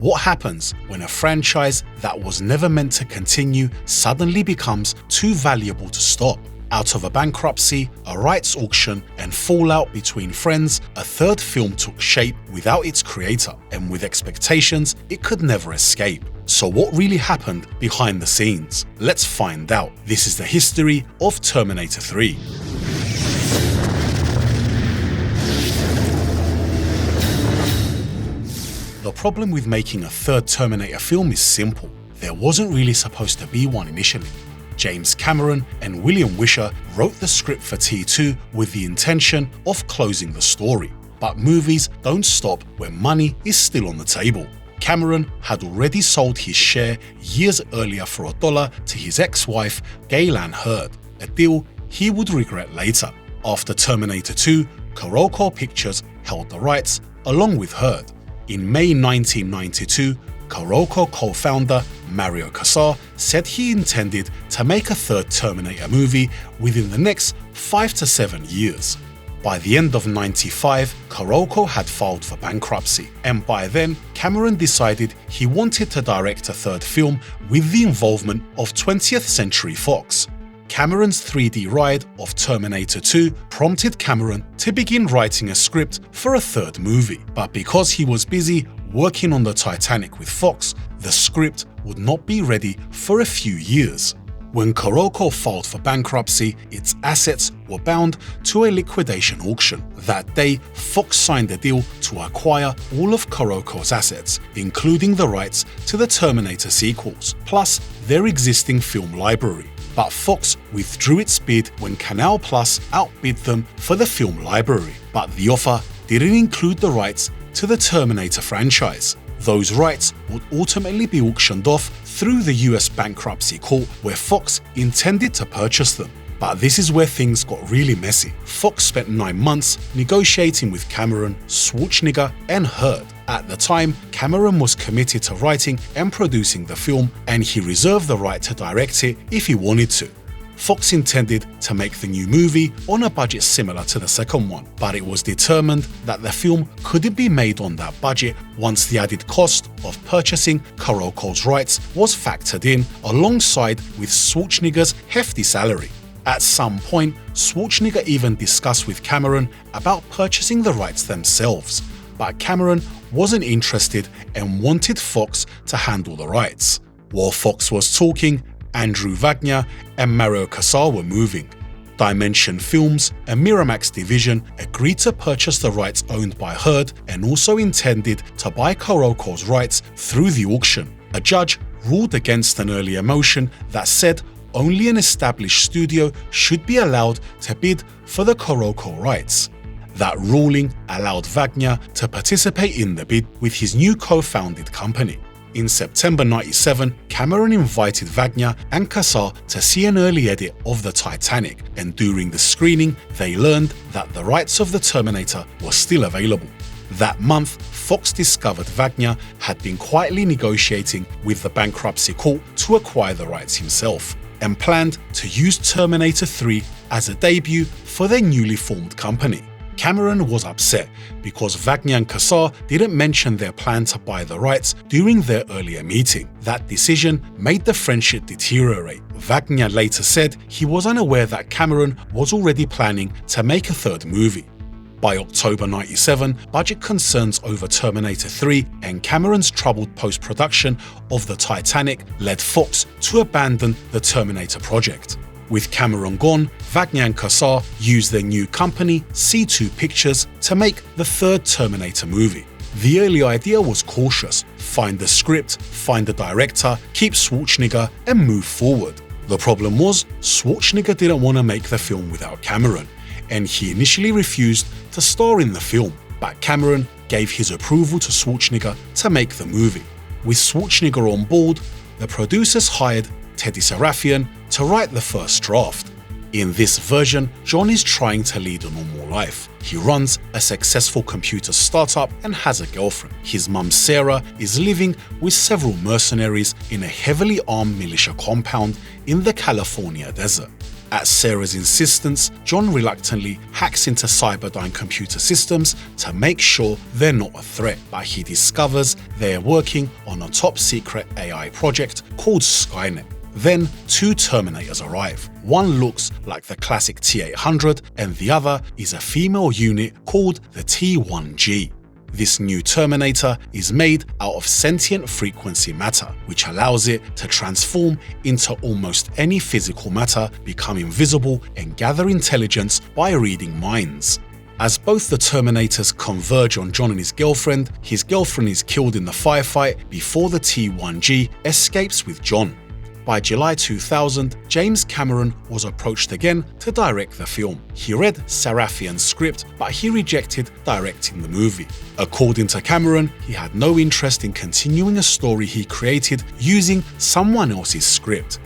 What happens when a franchise that was never meant to continue suddenly becomes too valuable to stop? Out of a bankruptcy, a rights auction, and fallout between friends, a third film took shape without its creator, and with expectations it could never escape. So what really happened behind the scenes? Let's find out. This is the history of Terminator 3. The problem with making a third Terminator film is simple. There wasn't really supposed to be one initially. James Cameron and William Wisher wrote the script for T2 with the intention of closing the story. But movies don't stop when money is still on the table. Cameron had already sold his share years earlier for $1 to his ex-wife, Gaylan Hurd, a deal he would regret later. After Terminator 2, Kuroko Pictures held the rights along with Hurd. In May 1992, Kuroko co-founder Mario Kassar said he intended to make a third Terminator movie within the next 5 to 7 years. By the end of '95, Kuroko had filed for bankruptcy, and by then, Cameron decided he wanted to direct a third film with the involvement of 20th Century Fox. Cameron's 3D ride of Terminator 2 prompted Cameron to begin writing a script for a third movie, but because he was busy working on the Titanic with Fox, the script would not be ready for a few years. When Kuroko filed for bankruptcy, its assets were bound to a liquidation auction. That day, Fox signed a deal to acquire all of Kuroko's assets, including the rights to the Terminator sequels, plus their existing film library. But Fox withdrew its bid when Canal Plus outbid them for the film library. But the offer didn't include the rights to the Terminator franchise. Those rights would ultimately be auctioned off through the US bankruptcy court, where Fox intended to purchase them. But this is where things got really messy. Fox spent 9 months negotiating with Cameron, Schwarzenegger, and Hurd. At the time, Cameron was committed to writing and producing the film, and he reserved the right to direct it if he wanted to. Fox intended to make the new movie on a budget similar to the second one, but it was determined that the film couldn't be made on that budget once the added cost of purchasing Kuroko's rights was factored in alongside with Schwarzenegger's hefty salary. At some point, Schwarzenegger even discussed with Cameron about purchasing the rights themselves, but Cameron wasn't interested and wanted Fox to handle the rights. While Fox was talking, Andrew Wagner and Mario Kassar were moving. Dimension Films, a Miramax division, agreed to purchase the rights owned by Hurd and also intended to buy Kuroko's rights through the auction. A judge ruled against an earlier motion that said only an established studio should be allowed to bid for the Kuroko rights. That ruling allowed Wagner to participate in the bid with his new co-founded company. In September '97, Cameron invited Wagner and Kassar to see an early edit of the Titanic, and during the screening, they learned that the rights of the Terminator were still available. That month, Fox discovered Wagner had been quietly negotiating with the bankruptcy court to acquire the rights himself, and planned to use Terminator 3 as a debut for their newly formed company. Cameron was upset because Wagner and Kassar didn't mention their plan to buy the rights during their earlier meeting. That decision made the friendship deteriorate. Wagner later said he was unaware that Cameron was already planning to make a third movie. By October '97, budget concerns over Terminator 3 and Cameron's troubled post-production of the Titanic led Fox to abandon the Terminator project. With Cameron gone, Wagner and Kassar used their new company, C2 Pictures, to make the third Terminator movie. The early idea was cautious: find the script, find the director, keep Schwarzenegger, and move forward. The problem was, Schwarzenegger didn't want to make the film without Cameron, and he initially refused to star in the film, but Cameron gave his approval to Schwarzenegger to make the movie. With Schwarzenegger on board, the producers hired Teddy Sarafian to write the first draft. In this version, John is trying to lead a normal life. He runs a successful computer startup and has a girlfriend. His mum Sarah is living with several mercenaries in a heavily armed militia compound in the California desert. At Sarah's insistence, John reluctantly hacks into Cyberdyne computer systems to make sure they're not a threat, but he discovers they're working on a top-secret AI project called Skynet. Then, two Terminators arrive. One looks like the classic T-800 and the other is a female unit called the T-1G. This new Terminator is made out of sentient frequency matter, which allows it to transform into almost any physical matter, become invisible, and gather intelligence by reading minds. As both the Terminators converge on John and his girlfriend is killed in the firefight before the T-1G escapes with John. By July 2000, James Cameron was approached again to direct the film. He read Sarafian's script, but he rejected directing the movie. According to Cameron, he had no interest in continuing a story he created using someone else's script.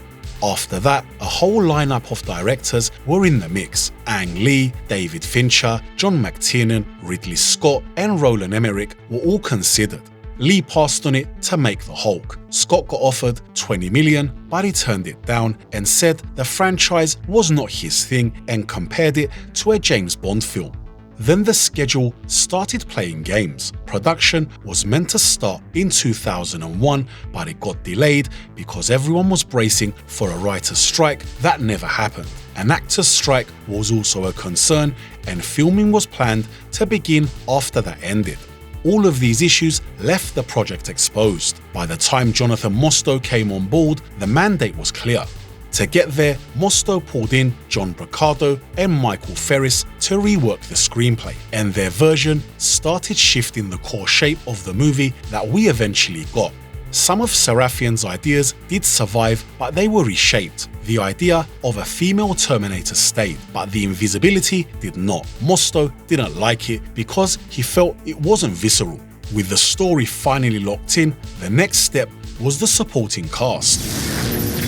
After that, a whole lineup of directors were in the mix. Ang Lee, David Fincher, John McTiernan, Ridley Scott, and Roland Emmerich were all considered. Lee passed on it to make The Hulk. Scott got offered $20 million, but he turned it down and said the franchise was not his thing and compared it to a James Bond film. Then the schedule started playing games. Production was meant to start in 2001, but it got delayed because everyone was bracing for a writer's strike that never happened. An actor's strike was also a concern, and filming was planned to begin after that ended. All of these issues left the project exposed. By the time Jonathan Mostow came on board, the mandate was clear. To get there, Mostow pulled in John Bricado and Michael Ferris to rework the screenplay, and their version started shifting the core shape of the movie that we eventually got. Some of Sarafian's ideas did survive, but they were reshaped. The idea of a female Terminator stayed, but the invisibility did not. Mostow didn't like it because he felt it wasn't visceral. With the story finally locked in, the next step was the supporting cast.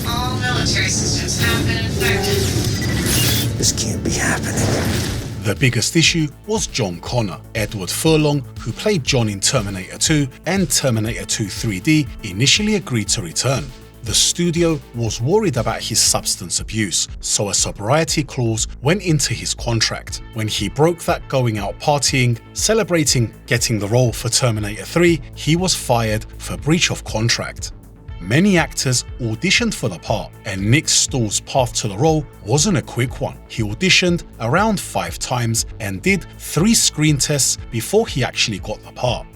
All military systems have been infected. This can't be happening. The biggest issue was John Connor. Edward Furlong, who played John in Terminator 2 and Terminator 2 3D, initially agreed to return. The studio was worried about his substance abuse, so a sobriety clause went into his contract. When he broke that going out partying, celebrating getting the role for Terminator 3, he was fired for breach of contract. Many actors auditioned for the part, and Nick Stahl's path to the role wasn't a quick one. He auditioned around 5 times and did 3 screen tests before he actually got the part.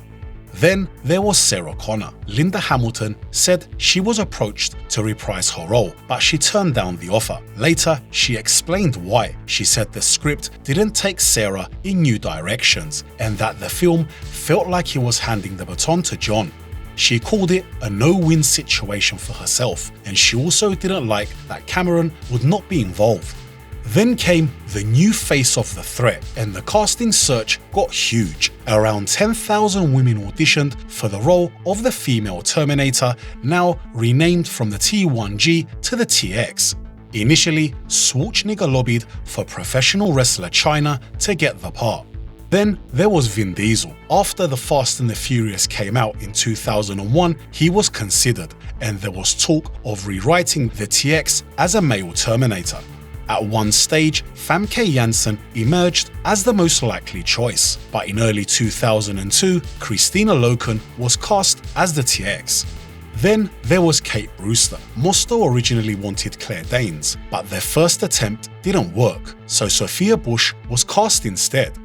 Then there was Sarah Connor. Linda Hamilton said she was approached to reprise her role, but she turned down the offer. Later, she explained why. She said the script didn't take Sarah in new directions, and that the film felt like he was handing the baton to John. She called it a no-win situation for herself, and she also didn't like that Cameron would not be involved. Then came the new face of the threat, and the casting search got huge. Around 10,000 women auditioned for the role of the female Terminator, now renamed from the T-1G to the TX. Initially, Schwarzenegger lobbied for professional wrestler Chyna to get the part. Then there was Vin Diesel. After The Fast and the Furious came out in 2001, he was considered, and there was talk of rewriting the TX as a male Terminator. At one stage, Famke Janssen emerged as the most likely choice, but in early 2002, Christina Loken was cast as the TX. Then there was Kate Brewster. Mostow originally wanted Claire Danes, but their first attempt didn't work, so Sophia Bush was cast instead.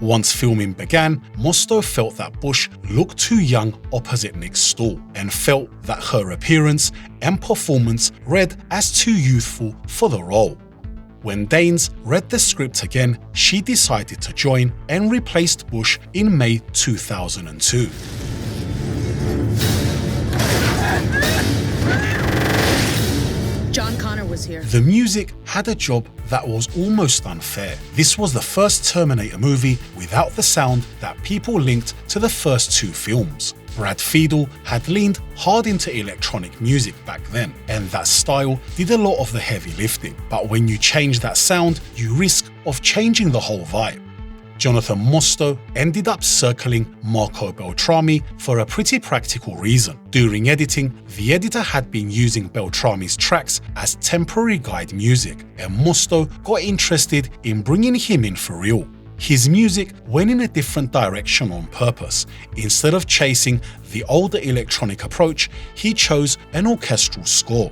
Once filming began, Mostow felt that Bush looked too young opposite Nick Stahl, and felt that her appearance and performance read as too youthful for the role. When Danes read the script again, she decided to join and replaced Bush in May 2002. John Connor was here. The music had a job that was almost unfair. This was the first Terminator movie without the sound that people linked to the first 2 films. Brad Fiedel had leaned hard into electronic music back then, and that style did a lot of the heavy lifting. But when you change that sound, you risk of changing the whole vibe. Jonathan Mostow ended up circling Marco Beltrami for a pretty practical reason. During editing, the editor had been using Beltrami's tracks as temporary guide music, and Mostow got interested in bringing him in for real. His music went in a different direction on purpose. Instead of chasing the older electronic approach, he chose an orchestral score.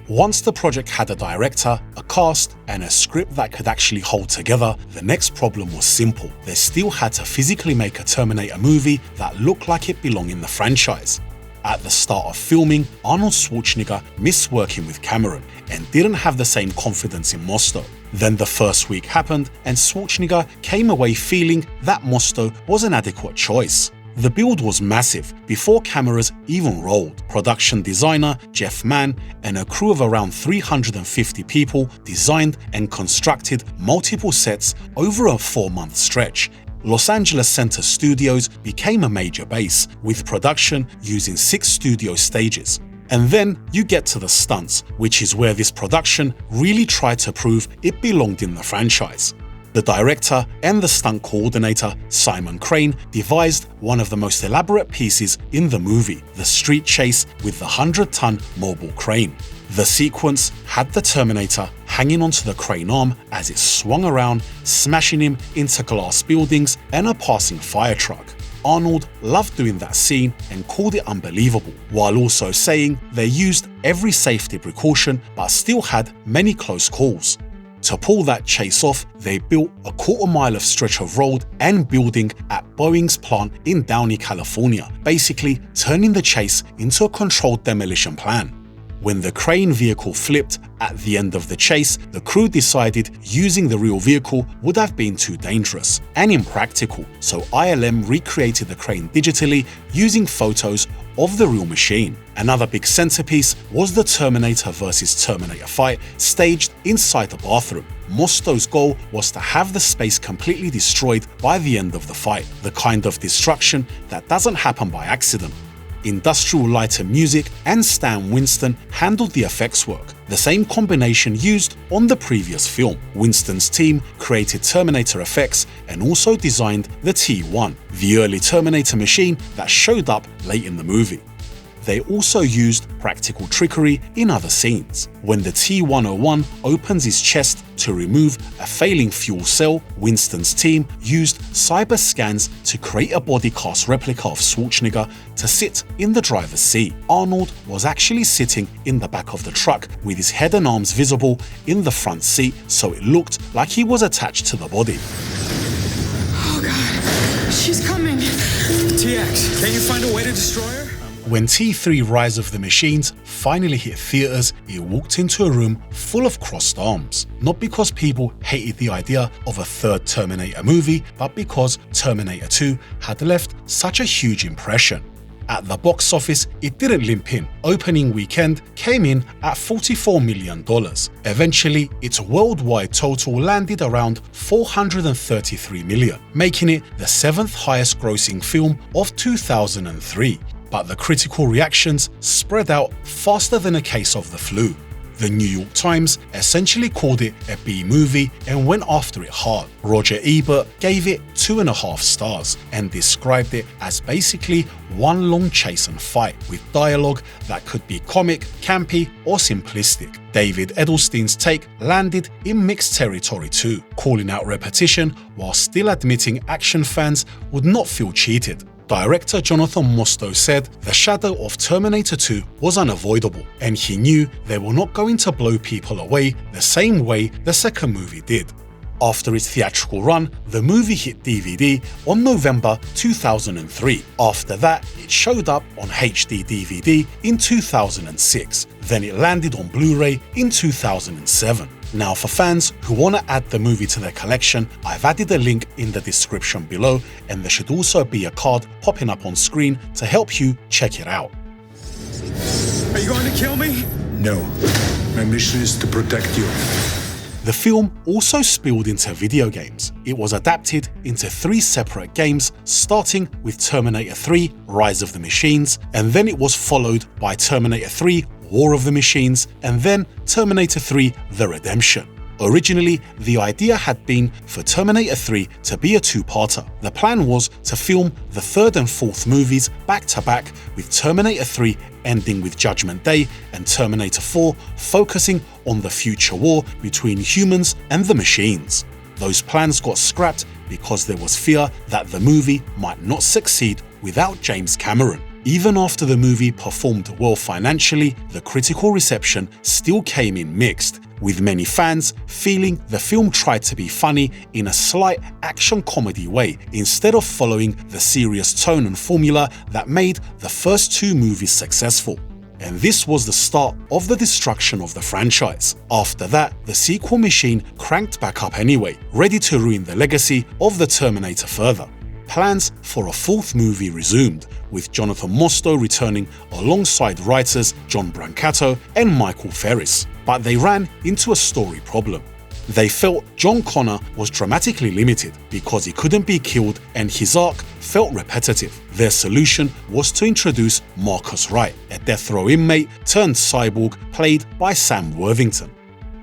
Once the project had a director, a cast, and a script that could actually hold together, the next problem was simple. They still had to physically make a Terminator movie that looked like it belonged in the franchise. At the start of filming, Arnold Schwarzenegger missed working with Cameron and didn't have the same confidence in Mostow. Then the first week happened and Schwarzenegger came away feeling that Mostow was an adequate choice. The build was massive before cameras even rolled. Production designer Jeff Mann and a crew of around 350 people designed and constructed multiple sets over a 4-month stretch. Los Angeles Center Studios became a major base, with production using 6 studio stages. And then you get to the stunts, which is where this production really tried to prove it belonged in the franchise. The director and the stunt coordinator, Simon Crane, devised one of the most elaborate pieces in the movie, the street chase with the 100-ton mobile crane. The sequence had the Terminator hanging onto the crane arm as it swung around, smashing him into glass buildings and a passing fire truck. Arnold loved doing that scene and called it unbelievable, while also saying they used every safety precaution but still had many close calls. To pull that chase off, they built a 1/4 mile of stretch of road and building at Boeing's plant in Downey, California, basically turning the chase into a controlled demolition plan. When the crane vehicle flipped at the end of the chase, the crew decided using the real vehicle would have been too dangerous and impractical, so ILM recreated the crane digitally using photos of the real machine. Another big centerpiece was the Terminator vs. Terminator fight staged inside the bathroom. Mostow's goal was to have the space completely destroyed by the end of the fight, the kind of destruction that doesn't happen by accident. Industrial Light and Music and Stan Winston handled the effects work, the same combination used on the previous film. Winston's team created Terminator effects and also designed the T-1, the early Terminator machine that showed up late in the movie. They also used practical trickery in other scenes. When the T-101 opens his chest to remove a failing fuel cell, Winston's team used cyber scans to create a body cast replica of Schwarzenegger to sit in the driver's seat. Arnold was actually sitting in the back of the truck with his head and arms visible in the front seat, so it looked like he was attached to the body. Oh God, she's coming. TX, can you find a way to destroy her? When T3 Rise of the Machines finally hit theaters, it walked into a room full of crossed arms. Not because people hated the idea of a third Terminator movie, but because Terminator 2 had left such a huge impression. At the box office, it didn't limp in. Opening weekend came in at $44 million. Eventually, its worldwide total landed around $433 million, making it the 7th highest grossing film of 2003. But the critical reactions spread out faster than a case of the flu. The New York Times essentially called it a B movie and went after it hard. Roger Ebert gave it 2.5 stars and described it as basically one long chase and fight with dialogue that could be comic, campy, or simplistic. David Edelstein's take landed in mixed territory too, calling out repetition while still admitting action fans would not feel cheated. Director Jonathan Mostow said the shadow of Terminator 2 was unavoidable, and he knew they were not going to blow people away the same way the second movie did. After its theatrical run, the movie hit DVD on November 2003. After that, it showed up on HD DVD in 2006. Then it landed on Blu-ray in 2007. Now for fans who want to add the movie to their collection, I've added a link in the description below, and there should also be a card popping up on screen to help you check it out. Are you going to kill me? No. My mission is to protect you. The film also spilled into video games. It was adapted into 3 separate games, starting with Terminator 3 Rise of the Machines, and then it was followed by Terminator 3 War of the Machines, and then Terminator 3 The Redemption. Originally, the idea had been for Terminator 3 to be a two-parter. The plan was to film the third and fourth movies back-to-back, with Terminator 3 ending with Judgment Day and Terminator 4 focusing on the future war between humans and the machines. Those plans got scrapped because there was fear that the movie might not succeed without James Cameron. Even after the movie performed well financially, the critical reception still came in mixed, with many fans feeling the film tried to be funny in a slight action comedy way instead of following the serious tone and formula that made the first two movies successful. And this was the start of the destruction of the franchise. After that, the sequel machine cranked back up anyway, ready to ruin the legacy of the Terminator further. Plans for a fourth movie resumed, with Jonathan Mostow returning alongside writers John Brancato and Michael Ferris, but they ran into a story problem. They felt John Connor was dramatically limited because he couldn't be killed and his arc felt repetitive. Their solution was to introduce Marcus Wright, a death row inmate turned cyborg played by Sam Worthington.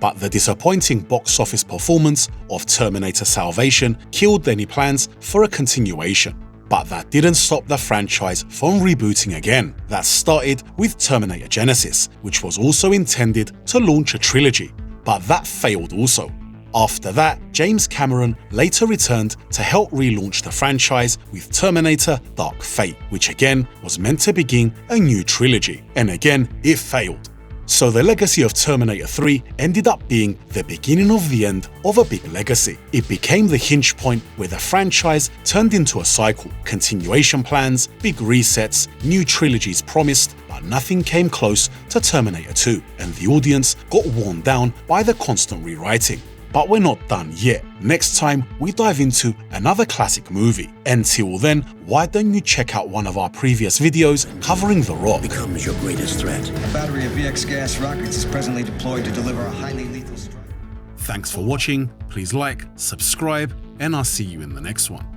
But the disappointing box office performance of Terminator Salvation killed any plans for a continuation. But that didn't stop the franchise from rebooting again. That started with Terminator Genesis, which was also intended to launch a trilogy, but that failed also. After that, James Cameron later returned to help relaunch the franchise with Terminator Dark Fate, which again was meant to begin a new trilogy, and again it failed. So the legacy of Terminator 3 ended up being the beginning of the end of a big legacy. It became the hinge point where the franchise turned into a cycle. Continuation plans, big resets, new trilogies promised, but nothing came close to Terminator 2, and the audience got worn down by the constant rewriting. But we're not done yet. Next time, we dive into another classic movie. Until then, why don't you check out one of our previous videos covering The Rock? Becomes your greatest threat. A battery of VX gas rockets is presently deployed to deliver a highly lethal strike. Thanks for watching, please like, subscribe, and I'll see you in the next one.